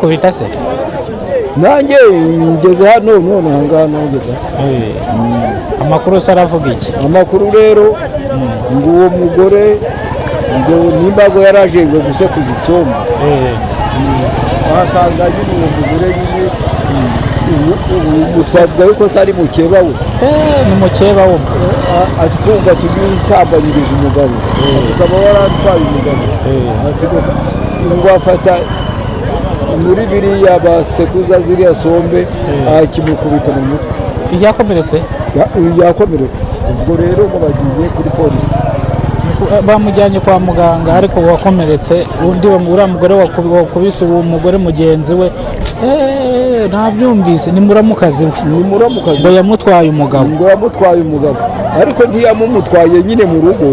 Kubita se nanjye ngeze hano none ahangaha nageze amakuru se aravuga iki? Amakuru rero ngo uwo mugore ngo nimbago yaraje ngo gusekuza isombe wasanga nyine uwo mugore nyine umusabwa yuko se ari mukeba we ni mukeba we ati kumva tugiye nsambanyiriza umugabo tukaba warantwaye umugabo ngo afata muri biriya basekuza ziriya sombe akimukubita mu mutwe yakomeretse ubwo rero ngo bagiye kuri polisi bamujyanye kwa muganga ariko wakomeretse undi uriya mugore wakubise uwo mugore mugenzi we nabyumvise ni muramukazi we ngo yamutwaye umugabo ariko ntiyamumutwaye nyine mu rugo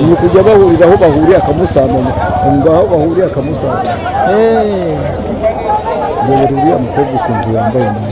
ni ukujya bahurira aho bahuriye akamusambanya ngaho bahuriye akamusambanya rero uriya mukobwa ukuntu yambaye nabi